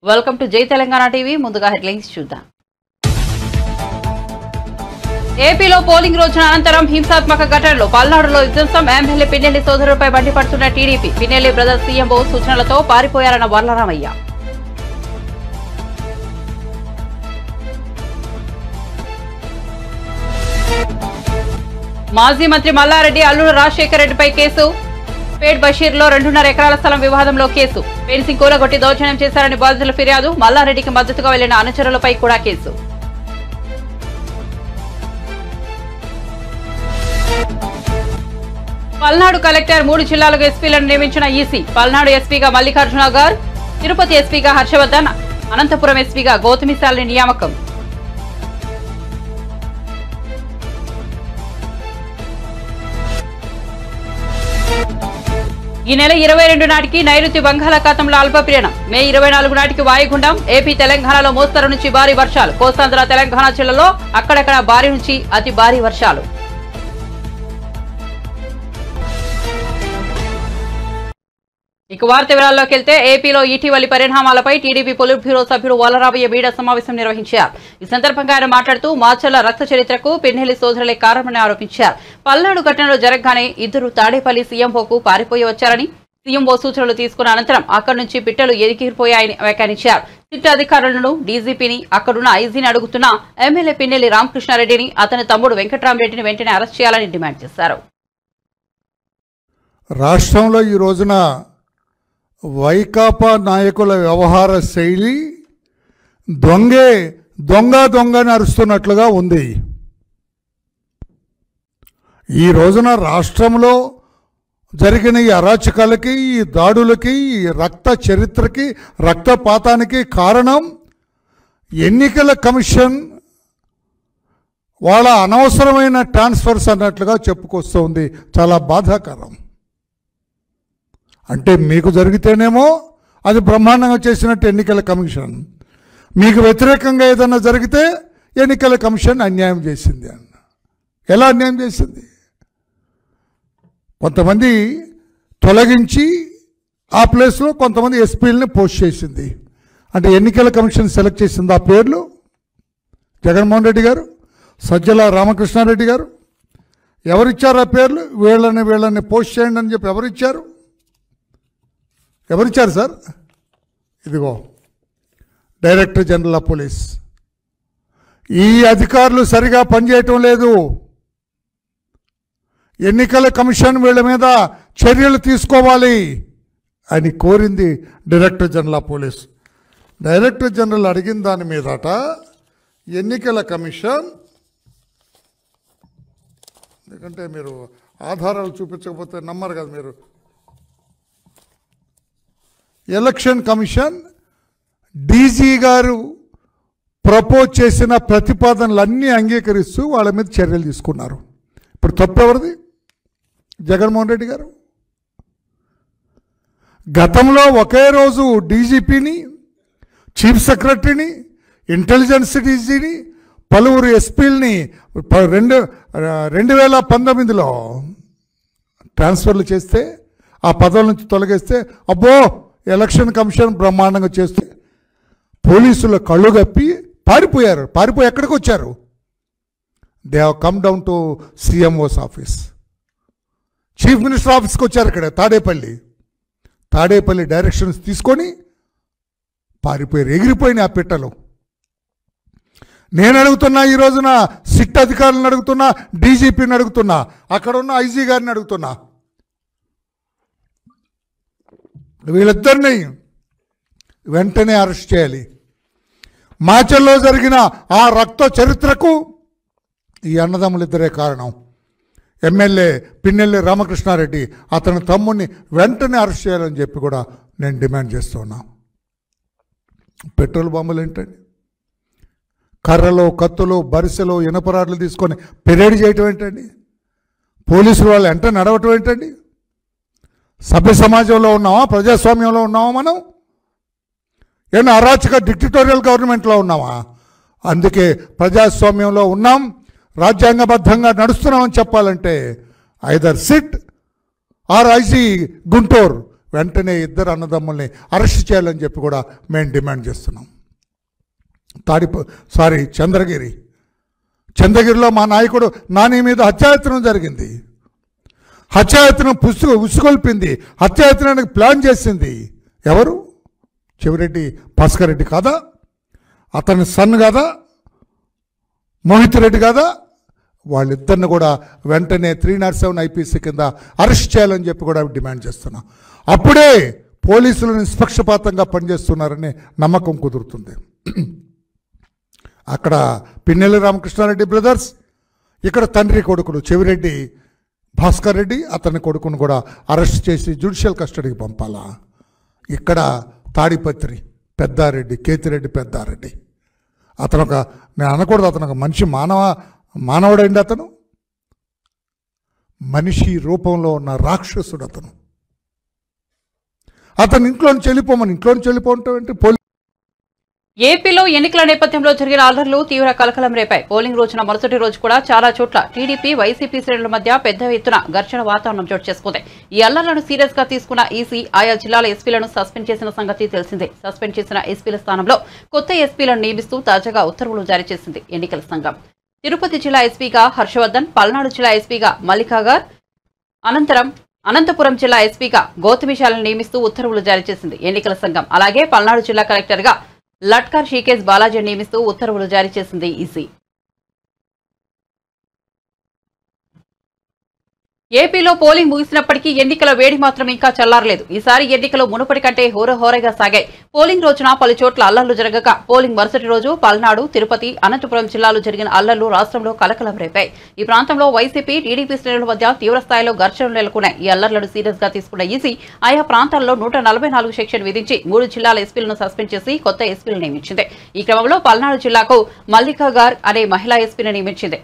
Welcome to జై Telangana TV. ముందుగా headlines చూద్దాం. ఏపీలో పోలింగ్ రోజున అనంతరం హింసాత్మక ఘటనలు. పల్నాడులో విధ్వంసం. ఎమ్మెల్యే పిన్నెల్లి సోదరులపై మండిపడుతున్న టీడీపీ. పిన్నెల్లి బ్రదర్స్ సీఎంఓ సూచనలతో పారిపోయారన్న వర్లరామయ్య. మాజీ మంత్రి మల్లారెడ్డి అల్లుడు రాజశేఖర్ రెడ్డిపై కేసు. పేట్ బషీర్లో 2.5 ఎకరాల స్థలం వివాదంలో కేసు. ఫెన్సింగ్ కూలగొట్టి దౌర్జన్యం చేశారని బాధితుల ఫిర్యాదు. మల్లారెడ్డికి మద్దతుగా వెళ్లిన అనుచరులపై కూడా కేసు. పల్నాడు కలెక్టర్ 3 జిల్లాలకు ఎస్పీలను నియమించిన ఈసీ. పల్నాడు ఎస్పీగా మల్లికార్జున గారు, తిరుపతి ఎస్పీగా హర్షవర్ధన్, అనంతపురం ఎస్పీగా గౌతమిశాలిని నియామకం. ఈ నెల 22 నాటికి నైరుతి బంగాళాఖాతంలో అల్పపీడనం. మే 24 నాటికి వాయుగుండం. ఏపీ తెలంగాణలో మోస్తరు నుంచి భారీ వర్షాలు. కోస్తాంధ్ర తెలంగాణ జిల్లాలో అక్కడక్కడ భారీ నుంచి అతి భారీ వర్షాలు. ఇక వార్త వివరాల్లోకి వెళ్తే ఏపీలో ఇటీవలి పరిణామాలపై టీడీపీ పొలిట్ బ్యూరో సభ్యుడు వర్లరామయ్య మీడియా సమావేశం నిర్వహించారు. ఈ సందర్భంగా ఆయన మాట్లాడుతూ మాచర్ల రక్త చరిత్రకు పిన్నెల్లి సోదరులే కారణమని ఆరోపించారు. పల్నాడు ఘటనలో జరగగానే ఇద్దరు తాడేపల్లి సీఎంఓకు పారిపోయి వచ్చారని, సీఎంఓ సూచనలు తీసుకున్న అనంతరం అక్కడి నుంచి పిట్టలు ఎగిరిపోయాయని వ్యాఖ్యానించారు. సిట్ అధికారులను, డీజీపీని, అక్కడున్న ఐజీని అడుగుతున్న ఎమ్మెల్యే పిన్నెల్లి రామకృష్ణారెడ్డిని, అతని తమ్ముడు వెంకట్రామరెడ్డిని వెంటనే అరెస్ట్ చేయాలని డిమాండ్ చేశారు. రాష్ట్రంలో ఈ రోజున వైకాపా నాయకుల వ్యవహార శైలి దొంగని అరుస్తున్నట్లుగా ఉంది. ఈ రోజున రాష్ట్రంలో జరిగిన ఈ అరాచకాలకి, ఈ దాడులకి, ఈ రక్త చరిత్రకి, రక్తపాతానికి కారణం ఎన్నికల కమిషన్ వాళ్ళ అనవసరమైన ట్రాన్స్ఫర్స్ అన్నట్లుగా చెప్పుకొస్తుంది. చాలా బాధాకరం. అంటే మీకు జరిగితేనేమో అది బ్రహ్మాండంగా చేసినట్టు ఎన్నికల కమిషన్, మీకు వ్యతిరేకంగా ఏదన్నా జరిగితే ఎన్నికల కమిషన్ అన్యాయం చేసింది అన్న. ఎలా అన్యాయం చేసింది? కొంతమంది తొలగించి ఆ ప్లేస్లో కొంతమంది ఎస్పీలని పోస్ట్ చేసింది. అంటే ఎన్నికల కమిషన్ సెలెక్ట్ చేసింది ఆ పేర్లు. జగన్మోహన్ రెడ్డి గారు, సజ్జల రామకృష్ణారెడ్డి గారు ఎవరిచ్చారు ఆ పేర్లు? వీళ్ళని పోస్ట్ చేయండి అని చెప్పి ఎవరిచ్చారు సార్? ఇదిగో డైరెక్టర్ జనరల్ ఆఫ్ పోలీస్. ఈ అధికారులు సరిగా పనిచేయటం లేదు. ఎన్నికల కమిషన్ వీళ్ళ మీద చర్యలు తీసుకోవాలి అని కోరింది director general of police. Director general అడిగిన దాని మీదట ఎన్నికల కమిషన్, ఎందుకంటే మీరు ఆధారాలు చూపించకపోతే నమ్మరు కదా మీరు. ఎలక్షన్ కమిషన్ డీజీ గారు ప్రపోజ్ చేసిన ప్రతిపాదనలన్నీ అంగీకరిస్తూ వాళ్ళ మీద చర్యలు తీసుకున్నారు. ఇప్పుడు తప్పు ఎవరిది? జగన్మోహన్ రెడ్డి గారు. గతంలో ఒకే రోజు డీజీపీని, చీఫ్ సెక్రటరీని, ఇంటెలిజెన్స్ డీజీని, పలువురు ఎస్పీలని 2019లో ట్రాన్స్ఫర్లు చేస్తే, ఆ పదవుల నుంచి తొలగిస్తే అబ్బో ఎలక్షన్ కమిషన్ బ్రహ్మాండంగా చేస్తే పోలీసుల కళ్ళు కప్పి పారిపోయారు. పారిపోయి ఎక్కడికి వచ్చారు? They have come down to CMO's office, chief minister ఆఫీస్కి వచ్చారు. ఇక్కడ తాడేపల్లి డైరెక్షన్స్ తీసుకొని పారిపోయారు. ఎగిరిపోయినాయి ఆ పిట్టలు. నేను అడుగుతున్నా, ఈ రోజున సిట్ అధికారులను అడుగుతున్నా, డీజీపీని అడుగుతున్నా, అక్కడ ఉన్న ఐజీ గారిని అడుగుతున్నా, వీళ్ళిద్దరిని వెంటనే అరెస్ట్ చేయాలి. మాచర్లో జరిగిన ఆ రక్త చరిత్రకు ఈ అన్నదమ్ములిద్దరే కారణం. ఎమ్మెల్యే పిన్నెల్లి రామకృష్ణారెడ్డి, అతని తమ్ముడిని వెంటనే అరెస్ట్ చేయాలని చెప్పి కూడా నేను డిమాండ్ చేస్తున్నా. పెట్రోల్ బాంబులు ఏంటండి? కర్రలు, కత్తులు, బరిసెలు, ఇనపరాడ్లు తీసుకొని పెరేడ్ చేయటం ఏంటండి? పోలీసులు వాళ్ళు వెంట నడవటం ఏంటండి? సభ్య సమాజంలో ఉన్నామా? ప్రజాస్వామ్యంలో ఉన్నామా? మనం ఏమన్నా అరాచక డిక్టటోరియల్ గవర్నమెంట్లో ఉన్నామా? అందుకే ప్రజాస్వామ్యంలో ఉన్నాం, రాజ్యాంగబద్ధంగా నడుస్తున్నామని చెప్పాలంటే either sit or IG Guntur వెంటనే ఇద్దరు అన్నదమ్ముల్ని అరెస్ట్ చేయాలని చెప్పి కూడా మేము డిమాండ్ చేస్తున్నాం. చంద్రగిరిలో మా నాయకుడు నాని మీద హత్యాయత్నం జరిగింది. హత్యాయత్నం ఉసుగొల్పింది. హత్యాయత్నానికి ప్లాన్ చేసింది ఎవరు? చెవిరెడ్డి భాస్కర్ రెడ్డి కాదా? అతని సన్ కాదా? మోహిత్ రెడ్డి కాదా? వాళ్ళిద్దరిని కూడా వెంటనే 307 IPC కింద అరెస్ట్ చేయాలని చెప్పి కూడా డిమాండ్ చేస్తున్నాం. అప్పుడే పోలీసులు నిష్పక్షపాతంగా పనిచేస్తున్నారని నమ్మకం కుదురుతుంది. అక్కడ పిన్నెల్లి రామకృష్ణారెడ్డి బ్రదర్స్, ఇక్కడ తండ్రి కొడుకులు చెవిరెడ్డి భాస్కర్ రెడ్డి అతని కొడుకును కూడా అరెస్ట్ చేసి జ్యుడిషియల్ కస్టడీకి పంపాలా? ఇక్కడ తాడిపత్రి పెద్దారెడ్డి, కేతిరెడ్డి పెద్దారెడ్డి, నేను అనకూడదు, అతను ఒక మనిషి మానవుడండి. అతను మనిషి రూపంలో ఉన్న రాక్షసుడు. అతను ఇంట్లోని వెళ్ళిపోమంటే ఏపీలో ఎన్నికల నేపథ్యంలో జరిగిన అల్లర్లు తీవ్ర కలకలం రేపాయి. పోలింగ్ రోజున మరుసటి రోజు కూడా చాలా చోట్ల టీడీపీ, వైసీపీ శ్రేణుల మధ్య పెద్ద ఎత్తున ఘర్షణ వాతావరణం చోటు చేసుకుంది. ఈ అల్లర్లను సీరియస్ గా తీసుకున్న ఈసీ ఆయా జిల్లాల ఎస్పీలను సస్పెండ్ చేసిన సంగతి తెలిసిందే. సస్పెండ్ చేసిన ఎస్పీల స్థానంలో కొత్త ఎస్పీలను నియమిస్తూ తాజాగా ఉత్తర్వులు జారీ చేసింది ఎన్నికల సంఘం. తిరుపతి జిల్లా ఎస్పీగా హర్షవర్ధన్, పల్నాడు జిల్లా ఎస్పీగా మల్లికాగార్, అనంతపురం జిల్లా ఎస్పీగా గౌతమిశాలను నియమిస్తూ ఉత్తర్వులు జారీ చేసింది ఎన్నికల సంఘం. అలాగే పల్నాడు జిల్లా కలెక్టర్గా లట్కర్ షీకేజ్ బాలాజీ నియమిస్తూ ఉత్తర్వులు జారీ చేసింది ఈసీ. ఏపీలో పోలింగ్ ముగిసినప్పటికీ ఎన్నికల వేడి మాత్రం ఇంకా చల్లారలేదు. ఈసారి ఎన్నికలు మునుపటి కంటే హోరహోరగా సాగాయి. పోలింగ్ రోజున పలు చోట్ల అల్లర్లు జరగక పోలింగ్ మరుసటి రోజు పల్నాడు, తిరుపతి, అనంతపురం జిల్లాలో జరిగిన అల్లర్లు రాష్ట్రంలో కలకలం రేపాయి. ఈ ప్రాంతంలో వైసీపీ, టీడీపీ శ్రేణుల మధ్య తీవ్ర స్థాయిలో ఘర్షణలు నెలకొన్నాయి. ఈ అల్లర్లను సీరియస్ గా తీసుకున్న ఈసీ ఆయా ప్రాంతాల్లో 144 సెక్షన్ విధించి 3 జిల్లాల ఎస్పీలను సస్పెండ్ చేసి కొత్త ఎస్పీలను నియమించింది. ఈ క్రమంలో పల్నాడు జిల్లాకు మల్లికాగార్ అనే మహిళా ఎస్పీని నియమించింది.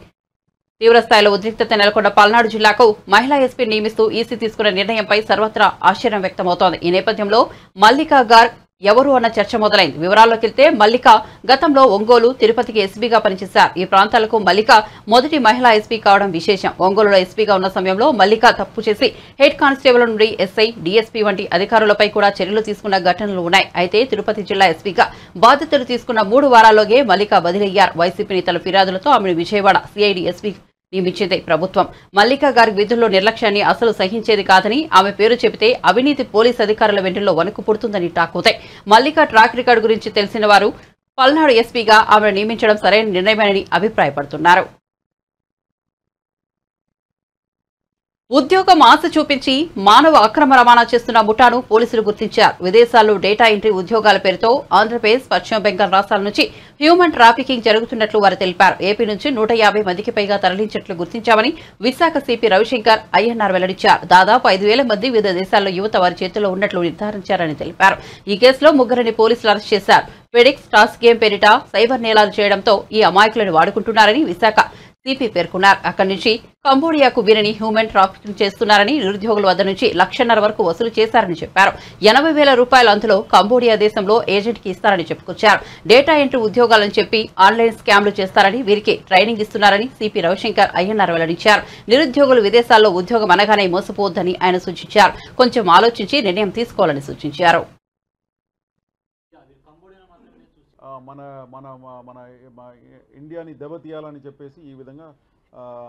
తీవ్రస్థాయిలో ఉద్రిక్తత నెలకొన్న పల్నాడు జిల్లాకు మహిళా ఎస్పీ నియమిస్తూ ఈసీ తీసుకున్న నిర్ణయంపై సర్వత్రా ఆశ్చర్యం వ్యక్తమవుతోంది. ఈ నేపథ్యంలో మల్లికా గార్ ఎవరు అన్న చర్చ మొదలైంది. వివరాల్లోకి వెళ్తే మల్లిక గతంలో ఒంగోలు, తిరుపతికి ఎస్పీగా పనిచేశారు. ఈ ప్రాంతాలకు మల్లిక మొదటి మహిళా ఎస్పీ కావడం విశేషం. ఒంగోలులో ఎస్పీగా ఉన్న సమయంలో మల్లిక తప్పు చేసి హెడ్ కానిస్టేబుల్ నుండి ఎస్ఐ, డీఎస్పీ వంటి అధికారులపై కూడా చర్యలు తీసుకున్న ఘటనలు ఉన్నాయి. అయితే తిరుపతి జిల్లా ఎస్పీగా బాధ్యతలు తీసుకున్న 3 వారాల్లోగే మల్లిక బదిలయ్యారు. వైసీపీ నేతల ఫిర్యాదులతో ఆమెను విజయవాడ సిఐడి ఎస్పీ నియమించింది ప్రభుత్వం. మల్లికా గారి విధుల్లో నిర్లక్ష్యాన్ని అసలు సహించేది కాదని, ఆమె పేరు చెబితే అవినీతి పోలీసు అధికారుల వెంటలో వణుకు పుడుతుందని టాకుతాయి. మల్లికా ట్రాక్ రికార్డు గురించి తెలిసిన వారు పల్నాడు ఎస్పీగా ఆమెను నియమించడం సరైన నిర్ణయమని అభిప్రాయపడుతున్నారు. ఉద్యోగం ఆశ చూపించి మానవ అక్రమ రవాణా చేస్తున్న ముఠాను పోలీసులు గుర్తించారు. విదేశాల్లో డేటా ఎంట్రీ ఉద్యోగాల పేరుతో ఆంధ్రప్రదేశ్, పశ్చిమ బెంగాల్ రాష్ట్రాల నుంచి హ్యూమన్ ట్రాఫికింగ్ జరుగుతున్నట్లు వారు తెలిపారు. ఏపీ నుంచి 150 మందికి పైగా తరలించినట్లు గుర్తించామని విశాఖ సిపి రవిశంకర్ ఐఎన్ఆర్ వెల్లడించారు. దాదాపు 5,000 మంది వివిధ దేశాల్లో యువత వారి చేతుల్లో ఉన్నట్లు నిర్ధారించారని తెలిపారు. ఈ కేసులో 3 పోలీసులు అరెస్ట్ చేశారు. ఫెడిక్స్ టాస్ గేమ్ పేరిట సైబర్ నేరాలు చేయడంతో ఈ అమాయకులను వాడుకుంటున్నారని విశాఖ సిపి పేర్కొన్నారు. అక్కడి నుంచి కంబోడియాకు వీరిని హ్యూమన్ ట్రాఫికింగ్ చేస్తున్నారని, నిరుద్యోగుల వద్ద నుంచి 1,50,000 వరకు వసూలు చేశారని చెప్పారు. 80,000 రూపాయలు అందులో కంబోడియా దేశంలో ఏజెంట్ కి ఇస్తారని చెప్పుకొచ్చారు. డేటా ఎంట్రీ ఉద్యోగాలను చెప్పి ఆన్లైన్ స్కామ్లు చేస్తారని, వీరికి ట్రైనింగ్ ఇస్తున్నారని సిపి రవిశంకర్ ఐఎన్ఆర్ వెల్లడించారు. నిరుద్యోగులు విదేశాల్లో ఉద్యోగం అనగానే మోసపోవద్దని ఆయన సూచించారు. కొంచెం ఆలోచించి నిర్ణయం తీసుకోవాలని సూచించారు. మన మన మన ఇండియాని దెబ్బతీయాలని చెప్పేసి ఈ విధంగా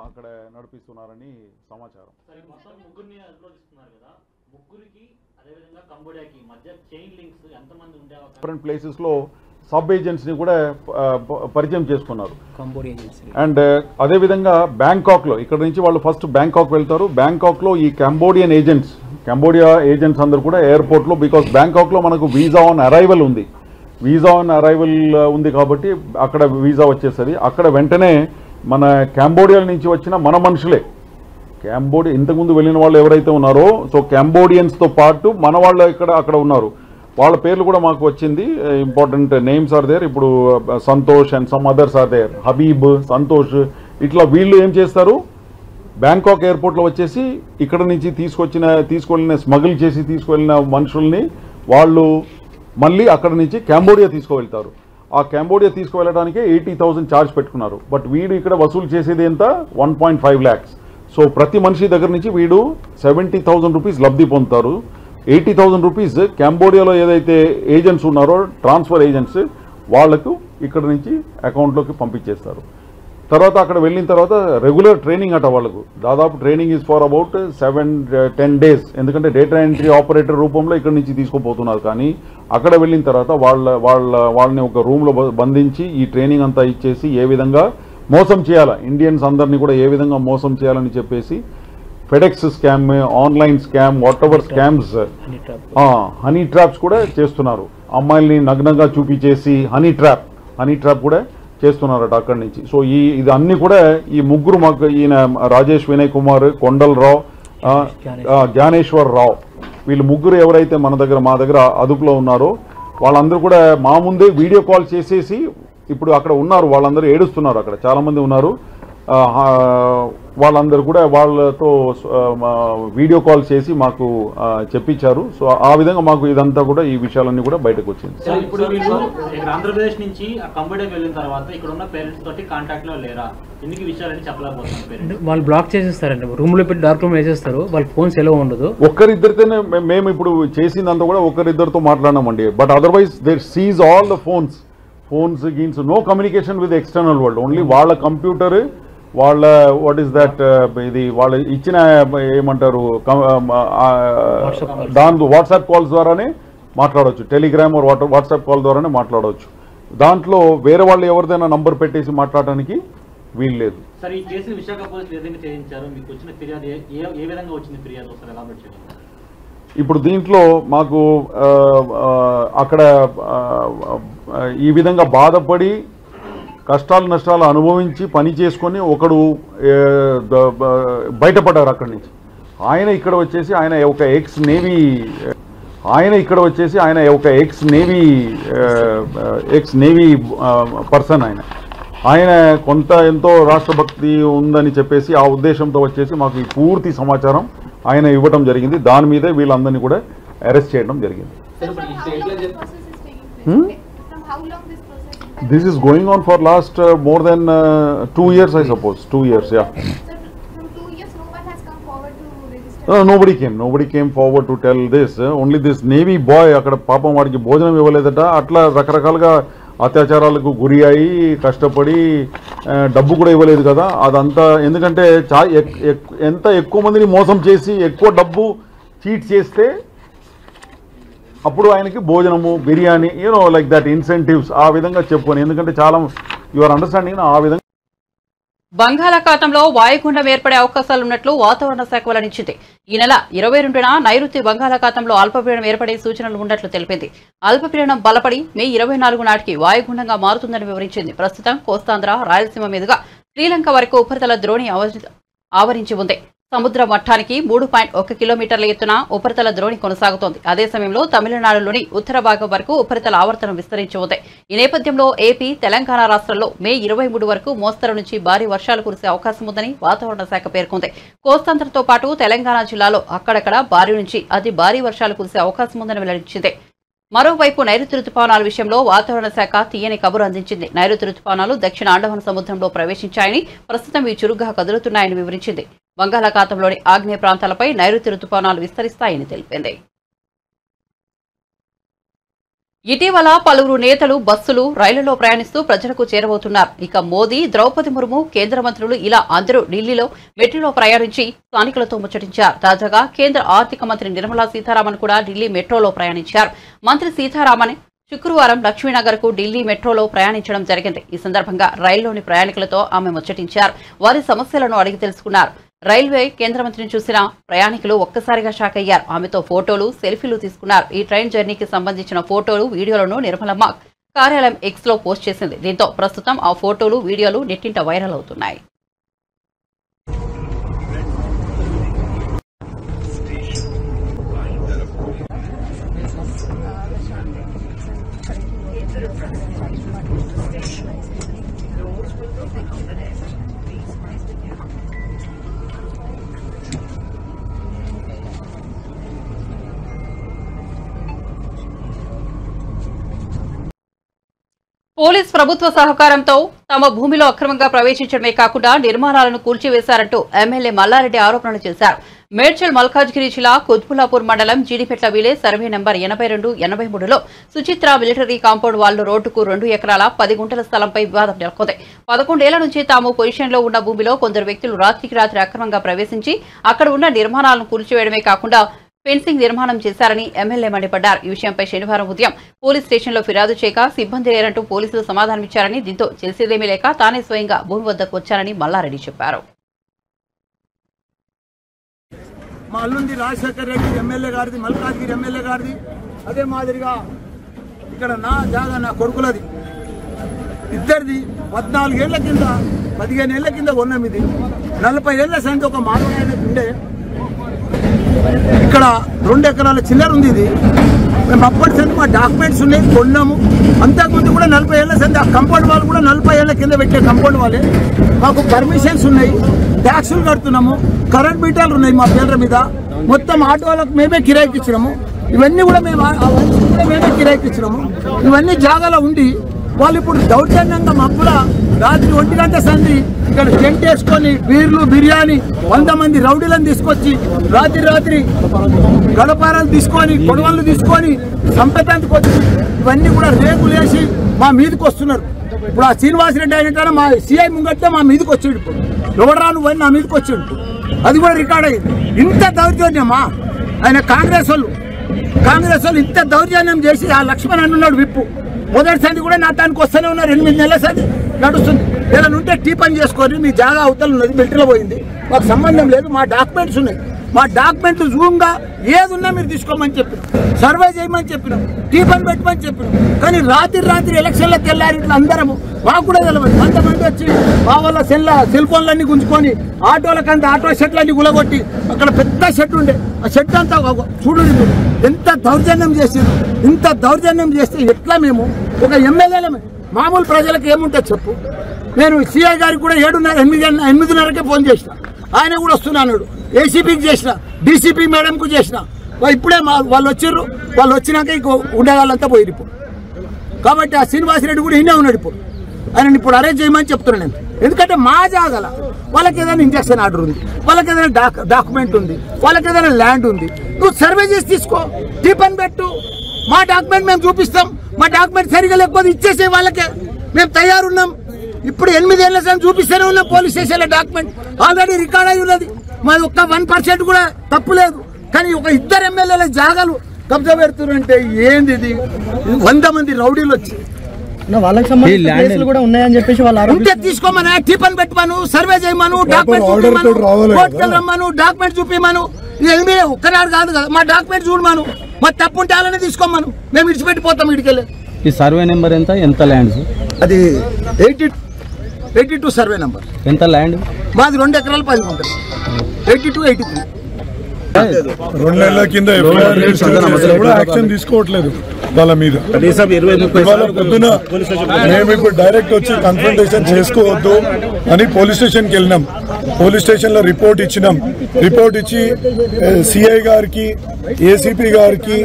అక్కడ నడిపిస్తున్నారని సమాచారం. డిఫరెంట్ ప్లేసెస్లో సబ్ ఏజెంట్స్ని కూడా పరిచయం చేసుకున్నారు. అండ్ అదేవిధంగా బ్యాంకాక్లో, ఇక్కడ నుంచి వాళ్ళు ఫస్ట్ బ్యాంకాక్ వెళ్తారు. బ్యాంకాక్లో ఈ కంబోడియా ఏజెంట్స్ అందరూ కూడా ఎయిర్పోర్ట్లో, బికాస్ బ్యాంకాక్లో మనకు వీసా ఆన్ అరైవల్ ఉంది. కాబట్టి అక్కడ వీసా వచ్చేస్తుంది. అక్కడ వెంటనే మన కంబోడియా నుంచి వచ్చిన మన మనుషులే, కంబోడియా ఇంతకుముందు వెళ్ళిన వాళ్ళు ఎవరైతే ఉన్నారో, సో కంబోడియన్స్తో పాటు మన వాళ్ళు అక్కడ ఉన్నారు. వాళ్ళ పేర్లు కూడా మాకు వచ్చింది. Important names are there. ఇప్పుడు Santosh and some others are there, Habib, Santosh, ఇట్లా వీళ్ళు ఏం చేస్తారు, బ్యాంకాక్ ఎయిర్పోర్ట్లో వచ్చేసి ఇక్కడ నుంచి తీసుకెళ్ళిన స్మగుల్ చేసి తీసుకువెళ్ళిన మనుషుల్ని వాళ్ళు మళ్ళీ అక్కడ నుంచి కంబోడియా తీసుకువెళ్తారు. ఆ కంబోడియా తీసుకువెళ్ళడానికి 80,000 ఛార్జ్ పెట్టుకున్నారు. బట్ వీడు ఇక్కడ వసూలు చేసేది ఎంత, 1.5 lakhs. సో ప్రతి మనిషి దగ్గర నుంచి వీడు 70,000 రూపీస్ లబ్ధి పొందుతారు. 80,000 రూపీస్ కంబోడియాలో ఏదైతే ఏజెంట్స్ ఉన్నారో ట్రాన్స్ఫర్ ఏజెంట్స్ వాళ్లకు ఇక్కడ నుంచి అకౌంట్లోకి పంపించేస్తారు. తర్వాత అక్కడ వెళ్ళిన తర్వాత రెగ్యులర్ ట్రైనింగ్ అట వాళ్ళకు. దాదాపు training is for about 7-10 days. ఎందుకంటే డేటా ఎంట్రీ ఆపరేటర్ రూపంలో ఇక్కడ నుంచి తీసుకుపోతున్నారు. కానీ అక్కడ వెళ్ళిన తర్వాత వాళ్ళని ఒక రూమ్లో బంధించి ఈ ట్రైనింగ్ అంతా ఇచ్చేసి ఏ విధంగా మోసం చేయాలా, ఇండియన్స్ అందరినీ కూడా ఏ విధంగా మోసం చేయాలని చెప్పేసి FedEx scam, online scam, what ever scams, honey traps కూడా చేస్తున్నారు. అమ్మాయిల్ని నగ్నంగా చూపించేసి హనీ ట్రాప్ కూడా చేస్తున్నారట అక్కడి నుంచి. సో ఇది అన్ని కూడా ఈ ముగ్గురు మాకు ఈయన రాజేష్ వినయ్ కుమార్, కొండలరావు, జ్ఞానేశ్వర్ రావు, వీళ్ళు ముగ్గురు ఎవరైతే మా దగ్గర అదుపులో ఉన్నారో వాళ్ళందరూ కూడా మా ముందే వీడియో కాల్ చేసేసి ఇప్పుడు అక్కడ ఉన్నారు. వాళ్ళందరూ ఏడుస్తున్నారు. అక్కడ చాలామంది ఉన్నారు. వాళ్ళందరూ కూడా వాళ్ళతో వీడియో కాల్ చేసి మాకు చెప్పించారు. సో ఆ విధంగా మాకు ఇదంతా కూడా ఈ విషయాలన్నీ కూడా బయటకు వచ్చింది. ఇప్పుడు ఆంధ్రప్రదేశ్ నుంచి కంబోడియాకి వెళ్ళిన తర్వాత ఇక్కడ ఉన్న పేరెంట్స్ తోటి కాంటాక్ట్ లో లేరా? ఎందుకు విషయాలని చెప్పలేకపోతున్నారు? వాళ్ళు బ్లాక్ చేసేస్తారండి, రూమ్ లో పెట్టి డార్క్ రూమ్ వేసేస్తారు. వాళ్ళ ఫోన్స్ ఎలా ఉండదు. ఒక్కరిద్దరితోనే మేము ఇప్పుడు చేసిందంతా కూడా ఒకరిద్దరితో మాట్లాడినామండి. But otherwise they seize all the phones గీన్స్, no communication with external world. Only వాళ్ళ కంప్యూటర్, వాళ్ళ వాట్ ఈస్ దట్, ఇది వాళ్ళు ఇచ్చిన ఏమంటారు దాని వాట్సాప్ కాల్స్ ద్వారానే మాట్లాడవచ్చు. టెలిగ్రామ్ వాట్సాప్ కాల్ ద్వారానే మాట్లాడవచ్చు. దాంట్లో వేరే వాళ్ళు ఎవరిదైనా నంబర్ పెట్టేసి మాట్లాడడానికి వీలు లేదు. సార్, ఈ కేసుని విశాఖ పోలీసులు ఏదైనా చేయించారు? మీకు వచ్చిన ఫిర్యాదు ఏ విధంగా వచ్చింది? ఫిర్యాదు ఒకసారి ఎలాబరేట్ చేయండి. ఇప్పుడు దీంట్లో మాకు అక్కడ ఈ విధంగా బాధపడి కష్టాలు నష్టాలు అనుభవించి పని చేసుకొని ఒకడు బయటపడ్డారు అక్కడి నుంచి. ఆయన ఇక్కడ వచ్చేసి ఆయన ఒక ఎక్స్ నేవీ పర్సన్. ఆయన కొంత ఎంతో రాష్ట్రభక్తి ఉందని చెప్పేసి ఆ ఉద్దేశంతో వచ్చేసి మాకు ఈ పూర్తి సమాచారం ఆయన ఇవ్వటం జరిగింది. దాని మీదే వీళ్ళందరినీ కూడా అరెస్ట్ చేయడం జరిగింది. This is going on for last more than 2 years, I suppose. 2 years, yeah. So from 2 years, no one has come forward to register. No, nobody came forward to tell this. Only this Navy boy, అక్కడ పాపం వాడికి భోజనం ఇవ్వలేదట. అట్లా రకరకాలుగా అత్యాచారాలకు గురి అయి కష్టపడి డబ్బు కూడా ఇవ్వలేదు కదా. అదంతా ఎందుకంటే ఎంత ఎక్కువ మందిని మోసం చేసి ఎక్కువ డబ్బు చీట్ చేస్తే అప్పుడు ఆయనకి భోజనము, బిర్యానీ, లైక్ దట్ ఇన్సెంటివ్స్ ఆ విధంగా చెప్పుకొని, ఎందుకంటే చాలా యువర్ అండర్స్టాండింగ్ ఆ విధంగా. బంగాళాఖాతంలో వాయుగుండం ఏర్పడే అవకాశాలున్నట్లు వాతావరణ శాఖ వెల్లడించింది. ఈ నెల 22న నైరుతి బంగాళాఖాతంలో అల్పపీడనం ఏర్పడే సూచనలు ఉన్నట్లు తెలిపింది. అల్పపీడనం బలపడి మే 24 నాటికి వాయుగుండంగా మారుతుందని వివరించింది. ప్రస్తుతం కోస్తాంధ్ర, రాయలసీమ మీదుగా శ్రీలంక వరకు ఉపరితల ద్రోణి ఆవరించి ఉంది. సముద్ర మట్టానికి 3.1 కిలోమీటర్ల ఎత్తున ఉపరితల ద్రోణి కొనసాగుతోంది. అదే సమయంలో తమిళనాడులోని ఉత్తర భాగం వరకు ఉపరితల ఆవర్తనం విస్తరించి ఉంది. ఈ నేపథ్యంలో ఏపీ, తెలంగాణ రాష్ట్రాల్లో మే 23 వరకు మోస్తరు నుంచి భారీ వర్షాలు కురిసే అవకాశం ఉందని వాతావరణ శాఖ పేర్కొంది. కోస్తాంధ్రతో పాటు తెలంగాణ జిల్లాలో అక్కడక్కడ భారీ నుంచి అతి భారీ వర్షాలు కురిసే అవకాశం ఉందని వెల్లడించింది. మరోవైపు నైరుతి రుతుపవనాల విషయంలో వాతావరణ శాఖ తీయని కబురు అందించింది. నైరుతి రుతుపవనాలు దక్షిణ అండమాన్ సముద్రంలో ప్రవేశించాయని, ప్రస్తుతం ఇవి చురుగ్గా కదులుతున్నాయని వివరించింది. బంగాళాఖాతంలోని ఆగ్నేయ ప్రాంతాలపై నైరుతి రుతుపవనాలు విస్తరిస్తాయని తెలిపింది. ఇటీవల పలువురు నేతలు బస్సులు, రైళ్లలో ప్రయాణిస్తూ ప్రజలకు చేరబోతున్నారు. ఇక మోదీ, ద్రౌపది ముర్ము, కేంద్ర మంత్రులు ఇలా అందరూ ఢిల్లీలో మెట్రోలో ప్రయాణించి స్థానికులతో ముచ్చటించారు. తాజాగా కేంద్ర ఆర్థిక మంత్రి నిర్మలా సీతారామన్ కూడా ఢిల్లీ మెట్రోలో ప్రయాణించారు. మంత్రి సీతారామన్ శుక్రవారం లక్ష్మీనగర్కు ఢిల్లీ మెట్రోలో ప్రయాణించడం జరిగింది. ఈ సందర్భంగా రైల్లోని ప్రయాణికులతో ఆమె ముచ్చటించారు. వారి సమస్యలను అడిగి తెలుసుకున్నారు. రైల్వే కేంద్ర మంత్రిని చూసిన ప్రయాణికులు ఒక్కసారిగా షాక్ అయ్యారు. ఆమెతో ఫోటోలు, సెల్ఫీలు తీసుకున్నారు. ఈ ట్రైన్ జర్నీకి సంబంధించిన ఫోటోలు, వీడియోలను నిర్మలమ్మ కార్యాలయం ఎక్స్ లో పోస్ట్ చేసింది. దీంతో ప్రస్తుతం ఆ ఫోటోలు, వీడియోలు నెట్టింట వైరల్ అవుతున్నాయి. పోలీస్ ప్రభుత్వ సహకారంతో తమ భూమిలో అక్రమంగా ప్రవేశించడమే కాకుండా నిర్మాణాలను కూల్చివేశారంటూ ఎమ్మెల్యే మల్లారెడ్డి ఆరోపణలు చేశారు. మేడ్చల్ మల్కాజ్గిరి జిల్లా కుత్బులాపూర్ మండలం జీడిపెట్ల విలేజ్ సర్వే నంబర్ 82-83లో సుచిత్ర మిలిటరీ కాంపౌండ్ వాల్ రోడ్డుకు 2 ఎకరాల 10 గుంటల స్థలంపై వివాదం నెలకొంది. 11 ఏళ్ల నుంచి తాము పొజిషన్లో ఉన్న భూమిలో కొందరు వ్యక్తులు రాత్రికి రాత్రి అక్రమంగా ప్రవేశించి అక్కడ ఉన్న నిర్మాణాలను కూల్చివేయడమే కాకుండా ఫెన్సింగ్ నిర్మాణం చేశారని ఎమ్మెల్యే మండిపడ్డారు. ఈ విషయంపై శనివారం ఉదయం పోలీస్ స్టేషన్లో ఫిర్యాదు చేయగా సిబ్బంది లేరంటూ పోలీసులు సమాధానమిచ్చారని, దీంతో చేసేదేమీ లేక తానే స్వయంగా భూమి వద్దకు వచ్చారని మల్లారెడ్డి చెప్పారు. మా అల్లుంది రాజశేఖర్ రెడ్డి ఎమ్మెల్యే గారిది, మల్కాజ్గిరి ఎమ్మెల్యే గారిది. అదే మాదిరిగా ఇక్కడ నా జాగా నా కొడుకులది, ఇద్దరిది. 14 ఏళ్ల కింద 15 ఏళ్ల కింద కొన్నాం. ఇది 40 ఏళ్ల సంతి ఒక మానవుడు ఉండే. ఇక్కడ 2 ఎకరాల చిల్లర ఉంది. ఇది మేము అప్పటి సంది మా డాక్యుమెంట్స్ ఉన్నాయి, కొన్నాము. అంతకుముందు కూడా 40 ఏళ్ల సంది ఆ కంపౌండ్ వాళ్ళు కూడా 40 ఏళ్ల కింద పెట్టే కంపౌండ్ వాళ్ళే. మాకు పర్మిషన్స్ ఉన్నాయి, ట్యాక్సులు కడుతున్నాము, కరెంట్ మీటర్లు ఉన్నాయి మా పేర్ల మీద. మొత్తం ఆటో వాళ్ళకు మేమే కిరాయికి ఇచ్చినాము. ఇవన్నీ కూడా మేమే కిరాయికి ఇచ్చినాము. ఇవన్నీ జాగాలో ఉండి వాళ్ళు ఇప్పుడు దౌర్జన్యంగా మబ్బుల రాత్రి 1 గంట సంది ఇక్కడ టెంట్ వేసుకొని బీర్లు బిర్యానీ 100 మంది రౌడీలను తీసుకొచ్చి రాత్రి గడపారాలు తీసుకొని కొడవళ్ళు తీసుకొని సంపేతానికి వచ్చి ఇవన్నీ కూడా రేకులు వేసి మా మీదకి వస్తున్నారు. ఇప్పుడు ఆ శ్రీనివాసరెడ్డి అయినట్టు మా సిఐ ముంగట్టే మా మీదకి వచ్చాడు. ఇప్పుడు ఎవరు రాను పోయి నా మీదకి వచ్చాడు. అది కూడా రికార్డ్ అయ్యింది. ఇంత దౌర్జన్యమా ఆయన కాంగ్రెస్ వాళ్ళు ఇంత దౌర్జన్యం చేసి ఆ లక్ష్మణ్ అన్నాడు విప్పు. మొదటి సంది కూడా నా దానికి వస్తూనే ఉన్నారు. 8 నెలల సంది నడుస్తుంది. ఏదైనా ఉంటే టీ పని చేసుకొని మీ జాగా అవతల ఉన్నది, మిలిటరీలో పోయింది, మాకు సంబంధం లేదు. మా డాక్యుమెంట్స్ ఉన్నాయి, మా డాక్యుమెంట్లు జూమ్గా ఏది ఉన్నా మీరు తీసుకోమని చెప్పినాం, సర్వే చేయమని చెప్పినాం, టీ పని పెట్టమని చెప్పినాం. కానీ రాత్రి ఎలక్షన్లకు వెళ్ళారు. ఇట్లా అందరము మాకు కూడా తెలియదు. 100 మంది వచ్చి మా వల్ల సెల్ ఫోన్లన్నీ గుంజుకొని ఆటోలకంతా ఆటో షెట్లన్నీ గులగొట్టి అక్కడ పెద్ద షెడ్ ఉండే ఆ షెడ్ అంతా చూడు ఎంత దౌర్జన్యం చేసింది. ఇంత దౌర్జన్యం చేస్తే ఎట్లా మేము ఒక ఎమ్మెల్యేలమే మామూలు ప్రజలకు ఏముంటుంది చెప్పు. నేను సిఐ గారికి కూడా 8:30కే ఫోన్ చేసిన, ఆయన కూడా వస్తున్నాడు. ఏసీపీకి చేసిన, డీసీపీ మేడంకు చేసిన. ఇప్పుడే వాళ్ళు వచ్చారు. వాళ్ళు వచ్చినాక ఇంకో ఉండేవాళ్ళంతా పోయి ఇప్పుడు. కాబట్టి ఆ శ్రీనివాసరెడ్డి కూడా ఇన్నే ఉన్నాడు. ఇప్పుడు ఆయన ఇప్పుడు అరేంజ్ చేయమని చెప్తున్నాను నేను. ఎందుకంటే మా జాగల వాళ్ళకి ఏదైనా ఇంజక్షన్ ఆర్డర్ ఉంది, వాళ్ళకి ఏదైనా డాక్యుమెంట్ ఉంది, వాళ్ళకి ఏదైనా ల్యాండ్ ఉంది. నువ్వు సర్వే చేసి తీసుకో, టీ పని పెట్టు, మా డాక్యుమెంట్ మేము చూపిస్తాం. మా డాక్యుమెంట్ సరిగా లేకపోతే ఇచ్చేసే వాళ్ళకే మేము తయారున్నాం. ఇప్పుడు 8 ఏళ్ల సంది చూపిస్తూనే ఉన్నాం. పోలీస్ స్టేషన్లో డాక్యుమెంట్ ఆల్రెడీ రికార్డ్ అయి ఉన్నది. మాది ఒక్క 1% కూడా తప్పు లేదు. కానీ ఒక 2 ఎమ్మెల్యేల జాగాలు కబ్జా పెడుతున్నారంటే ఏంది ఇది? 100 మంది రౌడీలు వచ్చి వాళ్ళకి సంబంధించిన కేసులు కూడా ఉన్నాయని చెప్పేసి వాళ్ళు ఉంటే తీసుకోమను, టీ పని పెట్టమను, సర్వే చేయమను, డాక్యుమెంట్ రమ్మను, డాక్యుమెంట్ చూపిమను. ఇది ఒక్కనాడు కాదు కదా, మా డాక్యుమెంట్ చూడమను. మా తప్పు ఉంటే అలానే తీసుకోమను, మేము విడిచిపెట్టిపోతాం ఇటుకెళ్ళి. ఈ సర్వే నెంబర్ ఎంత ల్యాండ్? అది 82 సర్వే నెంబర్. ఎంత ల్యాండ్? మాది 2 ఎకరాలు 10 గుంటలు. 82, 83. 2 నెలల కింద యాక్షన్ తీసుకోవట్లేదు వాళ్ళ మీద. పొద్దున మేము ఇప్పుడు డైరెక్ట్ వచ్చి కన్ఫ్రంటేషన్ చేసుకోవద్దు అని పోలీస్ స్టేషన్కి వెళ్ళినాం. పోలీస్ స్టేషన్లో రిపోర్ట్ ఇచ్చినాం. రిపోర్ట్ ఇచ్చి సిఐ గారికి, ఏసీపీ గారికి,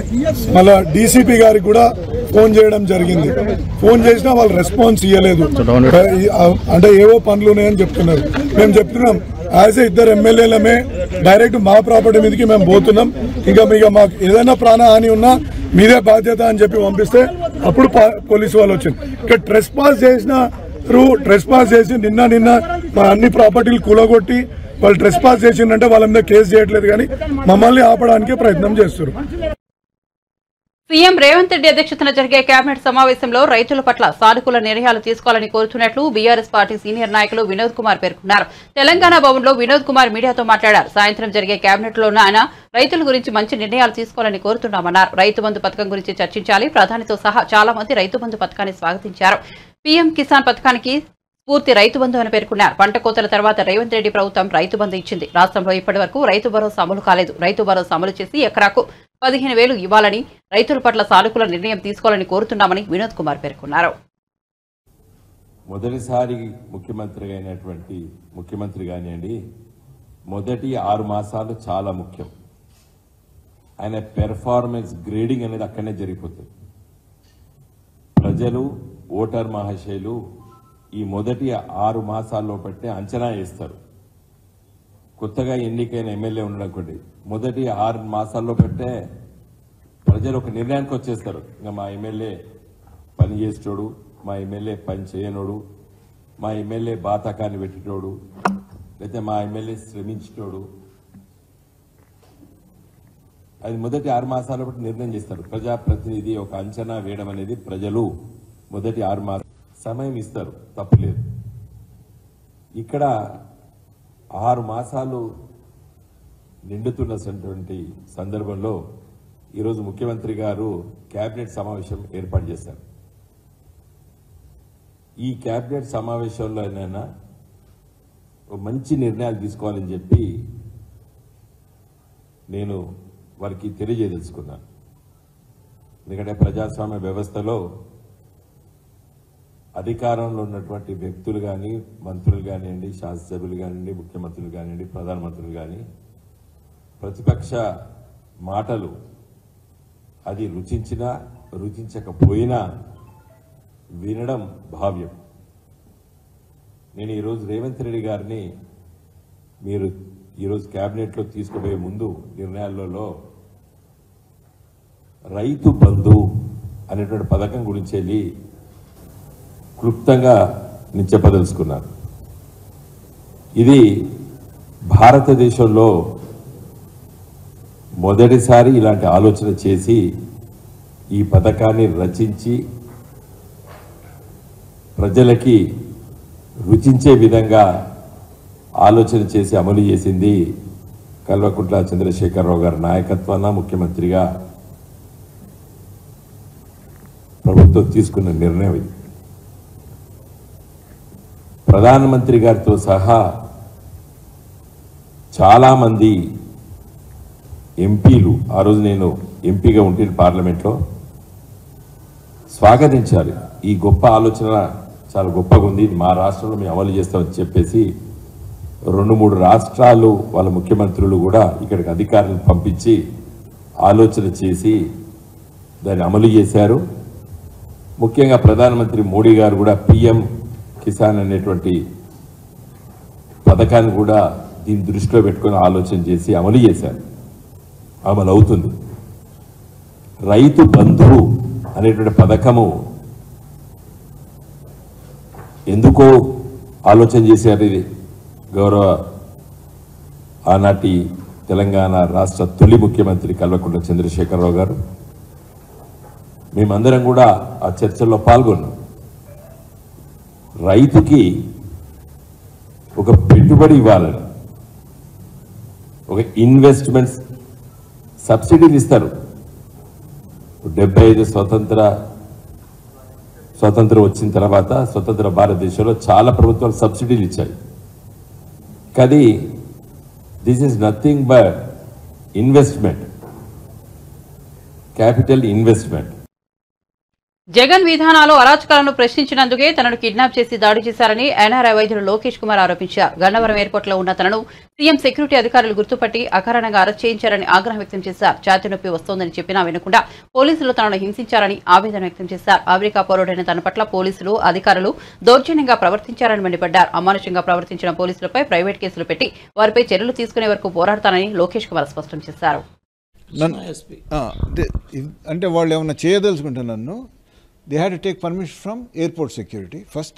మళ్ళా డీసీపీ గారికి కూడా ఫోన్ చేయడం జరిగింది. ఫోన్ చేసినా వాళ్ళు రెస్పాన్స్ ఇవ్వలేదు. అంటే ఏవో పనులు ఉన్నాయని చెప్తున్నారు. మేము చెప్తున్నాం యాజ్ ఏ 2 ఎమ్మెల్యేలమే డైరెక్ట్ మా ప్రాపర్టీ మీదకి మేము పోతున్నాం. ఇంకా మాకు ఏదైనా ప్రాణహాని ఉన్నా మీదే బాధ్యత అని చెప్పి పంపిస్తే అప్పుడు పోలీసు వాళ్ళు వచ్చింది. ఇక్కడ ట్రెస్ పాస్ చేసి నిన్న మా అన్ని ప్రాపర్టీలు కూలగొట్టి వాళ్ళు ట్రెస్ పాస్ చేసిందంటే వాళ్ళ మీద కేసు చేయట్లేదు, కానీ మమ్మల్ని ఆపడానికి ప్రయత్నం చేస్తారు. సీఎం రేవంత్ రెడ్డి అధ్యక్షతన జరిగే కేబినెట్ సమావేశంలో రైతుల పట్ల సానుకూల నిర్ణయాలు తీసుకోవాలని కోరుతున్నట్లు బీఆర్ఎస్ పార్టీ సీనియర్ నాయకులు వినోద్ కుమార్ పేర్కొన్నారు. తెలంగాణ భవన్లో వినోద్ కుమార్ మీడియాతో మాట్లాడారు. సాయంత్రం జరిగే కేబినెట్ లో ఆయన రైతుల గురించి మంచి నిర్ణయాలు తీసుకోవాలని కోరుతున్నామన్నారు. రైతు బంధు పథకం గురించి చర్చించాలి. ప్రధానితో సహా చాలా మంది రైతు బంధు పథకాన్ని స్వాగతించారు. పీఎం కిసాన్ పథకానికి స్ఫూర్తి రైతు బంధు అని పేర్కొన్నారు. పంట కోతల తర్వాత రేవంత్ రెడ్డి ప్రభుత్వం రైతు బంధు ఇచ్చింది. రాష్ట్రంలో ఇప్పటి వరకు రైతు భరోసా అమలు కాలేదు. రైతు భరోసా అమలు చేసి ఎకరాకు 15,000 ఇవ్వాలని, రైతుల పట్ల సానుకూల నిర్ణయం తీసుకోవాలని కోరుతున్నామని వినోద్ కుమార్ పేర్కొన్నారు. మొదటిసారి ముఖ్యమంత్రిగా అయినటువంటి ముఖ్యమంత్రి కానివ్వండి, మొదటి 6 మాసాలు చాలా ముఖ్యం. ఆయన పెర్ఫార్మెన్స్ గ్రేడింగ్ అనేది అక్కడనే జరిగిపోతుంది. ప్రజలు ఓటర్ మహాశయులు ఈ మొదటి 6 మాసాల్లో పట్టే అంచనా వేస్తారు. కొత్తగా ఎన్నికైన ఎమ్మెల్యే ఉండనుకోండి, మొదటి 6 మాసాల్లో పట్టే ప్రజలు ఒక నిర్ణయానికి వచ్చేస్తారు. ఇంకా మా ఎమ్మెల్యే పని చేసేటోడు, మా ఎమ్మెల్యే పని చేయనోడు, మా ఎమ్మెల్యే బాతకాన్ని పెట్టేటోడు, లేకపోతే మా ఎమ్మెల్యే శ్రమించేటోడు, అది మొదటి 6 మాసాల బట్టి నిర్ణయం చేస్తారు. ప్రజాప్రతినిధి ఒక అంచనా వేయడం అనేది ప్రజలు మొదటి 6 మాసాలు సమయం ఇస్తారు, తప్పులేదు. ఇక్కడ 6 మాసాలు నిండుతున్నటువంటి సందర్భంలో ఈరోజు ముఖ్యమంత్రి గారు కేబినెట్ సమావేశం ఏర్పాటు చేశారు. ఈ కేబినెట్ సమావేశంలోనైనా మంచి నిర్ణయాలు తీసుకోవాలని చెప్పి నేను వారికి తెలియజేయదలుచుకున్నాను. ఎందుకంటే ప్రజాస్వామ్య వ్యవస్థలో అధికారంలో ఉన్నటువంటి వ్యక్తులు కానీ, మంత్రులు కానివ్వండి, శాసనసభ్యులు కానివ్వండి, ముఖ్యమంత్రులు కానివ్వండి, ప్రధానమంత్రులు కానీ ప్రతిపక్ష మాటలు అది రుచించినా రుచించకపోయినా వినడం భావ్యం. నేను ఈరోజు రేవంత్ రెడ్డి గారిని మీరు ఈరోజు కేబినెట్లో తీసుకుపోయే ముందు నిర్ణయాలలో రైతు బంధు అనేటువంటి పథకం గురించి వెళ్ళి క్లుప్తంగా నేను చెప్పదలుచుకున్నాను. ఇది భారతదేశంలో మొదటిసారి ఇలాంటి ఆలోచన చేసి ఈ పథకాన్ని రచించి ప్రజలకి రుచించే విధంగా ఆలోచన చేసి అమలు చేసింది కల్వకుంట్ల చంద్రశేఖరరావు గారి నాయకత్వాన ముఖ్యమంత్రిగా ప్రభుత్వం తీసుకున్న నిర్ణయం ఇది. ప్రధానమంత్రి గారితో సహా చాలామంది ఎంపీలు, ఆ రోజు నేను ఎంపీగా ఉంటే పార్లమెంట్లో, స్వాగతించాలి. ఈ గొప్ప ఆలోచన చాలా గొప్పగా ఉంది, మా రాష్ట్రంలో మేము అమలు చేస్తామని చెప్పేసి 2-3 రాష్ట్రాలు వాళ్ళ ముఖ్యమంత్రులు కూడా ఇక్కడికి అధికారులను పంపించి ఆలోచన చేసి దాన్ని అమలు చేశారు. ముఖ్యంగా ప్రధానమంత్రి మోడీ గారు కూడా పిఎం కిసాన్ అనేటువంటి పథకాన్ని కూడా దీన్ని దృష్టిలో పెట్టుకొని ఆలోచన చేసి అమలు చేశారు. అమలు అవుతుంది. రైతు బంధు అనేటువంటి పథకము ఎందుకో ఆలోచన చేశారు. ఇది గౌరవ ఆనాటి తెలంగాణ రాష్ట్ర తొలి ముఖ్యమంత్రి కల్వకుంట్ల చంద్రశేఖరరావు గారు, మేమందరం కూడా ఆ చర్చల్లో పాల్గొన్నాం. రైతుకి ఒక పెట్టుబడి ఇవ్వాలని, ఒక ఇన్వెస్ట్మెంట్స్ సబ్సిడీలు ఇస్తారు. 75 స్వతంత్రం వచ్చిన తర్వాత స్వతంత్ర భారతదేశంలో చాలా ప్రభుత్వాలు సబ్సిడీలు ఇచ్చాయి. కానీ this is nothing but investment, capital investment. Jagan విధానాలు అరాచకాలను ప్రశ్నించినందుకే తనను కిడ్నాప్ చేసి దాడి చేశారని ఎన్ఆర్ఐ వైద్యుడు లోకేష్ కుమార్ ఆరోపించారు. గన్నవరం ఎయిర్పోర్ట్లో ఉన్న తనను సీఎం సెక్యూరిటీ అధికారులు గుర్తుపట్టి అకారణంగా అరెస్ట్ చేయించారని ఆగ్రహం వ్యక్తం చేశారు. ఛాతీ నొప్పి వస్తోందని చెప్పినా వినకుండా పోలీసులు తనను హింసించారని ఆవేదన వ్యక్తం చేశారు. అమెరికా పౌరుడైన తన పట్ల పోలీసులు అధికారులు దౌర్జన్యంగా ప్రవర్తించారని మండిపడ్డారు. అమానుషంగా ప్రవర్తించిన పోలీసులపై ప్రైవేట్ కేసులు పెట్టి వారిపై చర్యలు తీసుకునే వరకు పోరాడతానని లోకేష్ కుమార్ స్పష్టం చేశారు. అంటే వాళ్ళు ఏమన్నా చేయదలుచుకుంటే నన్ను they had to take permission from airport security first,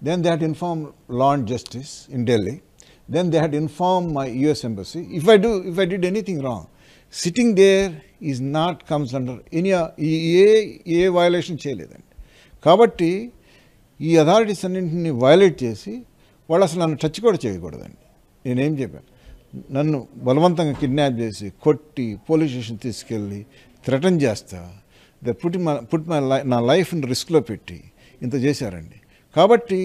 then they had to inform law and justice in Delhi, then they had to inform my US embassy. If I did anything wrong, sitting there is not comes under any violation చేయలేదండి. కాబట్టి ఈ authorities అన్నింటినీ violate చేసి వాళ్ళు అసలు నన్ను touch కూడా చేయకూడదండి. నేనేం చెప్పాను, నన్ను బలవంతంగా కిడ్నాప్ చేసి కొట్టి పోలీస్ స్టేషన్ తీసుకెళ్ళి థ్రెటన్ చేస్తా, నా లైఫ్ని రిస్క్లో పెట్టి ఇంత చేశారండి. కాబట్టి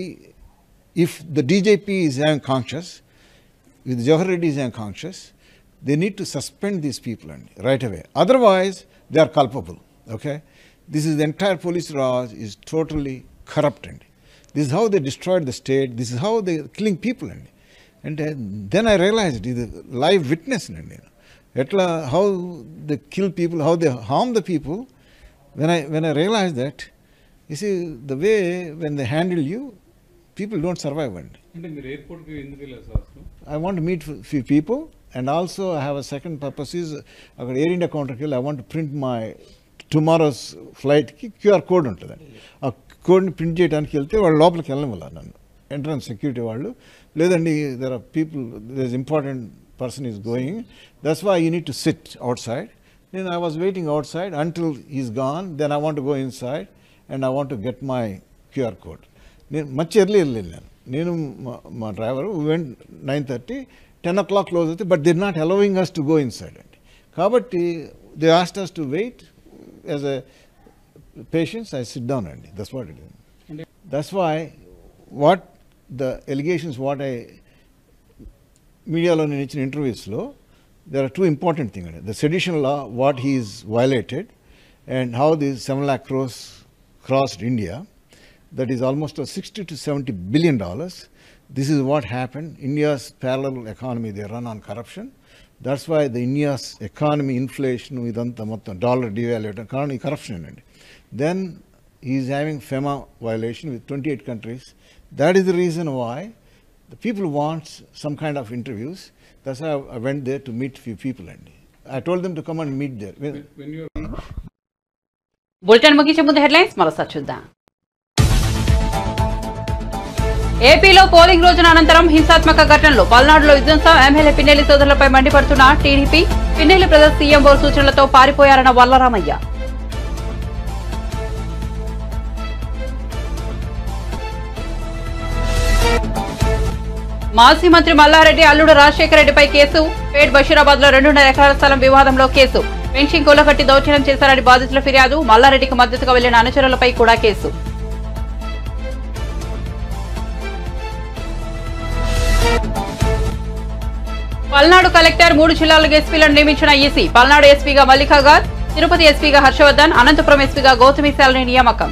if the DGP is having conscious, with Jawahar Reddy is having conscious, they need to suspend these people అండి right away, otherwise they are culpable. Okay, this is the entire police Raj is totally corrupt అండి. This is how they destroyed the state, this is how they killing people అండి. అంటే then I realized, ఇది live witness అండి నేను, ఎట్లా how they kill people, how they harm the people. When I realized that, You see, the way when they handle you, people don't survive. I want to meet few people, and also I have a second purpose is Air India counter ki I want to print my tomorrow's flight ki QR code untadandi. Aa code ni print cheyadaniki velte vallu lopaliki vellanilla nannu. Entrance security vallu ledandi there are people, there's important person is going. That's why you need to sit outside. Then I was waiting outside until he's gone. Then I want to go inside and I want to get my QR code. Much earlier నేను మా driver went 9:30, 10 o'clock close అవుతుంది, but they're not allowing us to go inside అండి. కాబట్టి they asked us to wait. As a patients, I sit down అండి. That's what it is. That's why what the allegations what I మీడియాలో నేను ఇచ్చిన ఇంటర్వ్యూస్లో there are two important things. The sedition law, what he is violated, and how these 7 lakh crores crossed India. That is almost $60 to $70 billion. This is what happened. India's parallel economy, they run on corruption. That's why the India's economy, inflation, dollar devaluation, economy corruption. Then he is having FEMA violation with 28 countries. That is the reason why the people want some kind of interviews. That's why I went there to meet few people. I told them to come and meet there. Bulletin ముగించే ముందు headlines మరోసారి చూద్దాం. ఏపీలో polling రోజున అనంతరం హింసాత్మక ఘటనలు, పల్నాడులో విధ్వంసం, ఎమ్మెల్యే పిన్నెల్లి సోదరులపై మండిపడుతున్న టీడీపీ, పిన్నెల్లి బ్రదర్స్ సీఎంఓ సూచనలతో పారిపోయారన్న వల్లరామయ్య. మాజీ మంత్రి మల్లారెడ్డి అల్లుడు రాజశేఖర రెడ్డిపై కేసు, పేట్ బషీరాబాద్ లో 2.5 ఎకరాల స్థలం వివాదంలో కేసు, పెన్షన్ కూలగట్టి దౌర్జన్యం చేశారని బాధితుల ఫిర్యాదు, మల్లారెడ్డికి మద్దతుగా వెళ్లిన అనుచరులపై కూడా కేసు. పల్నాడు కలెక్టర్ 3 జిల్లాలకు ఎస్పీలను నియమించిన ఈసీ, పల్నాడు ఎస్పీగా మల్లికాగార్, తిరుపతి ఎస్పీగా హర్షవర్ధన్, అనంతపురం ఎస్పీగా గౌతమిశాలని నియామకం.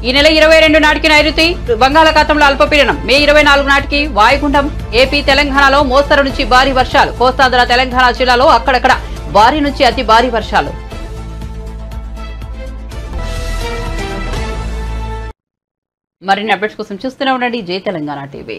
ఈ నెల 22 నాటికి నైరుతి బంగాళాఖాతంలో అల్పపీడనం, మే 24 నాటికి వాయుగుండం. ఏపీ తెలంగాణలో మోస్తరు నుంచి భారీ వర్షాలు, కోస్తాంధ్ర తెలంగాణ జిల్లాలో అక్కడక్కడ భారీ నుంచి అతి భారీ వర్షాలు. మరిన్ని అప్డేట్స్ కోసం చూస్తూనే ఉండండి జై తెలంగాణ టీవీ.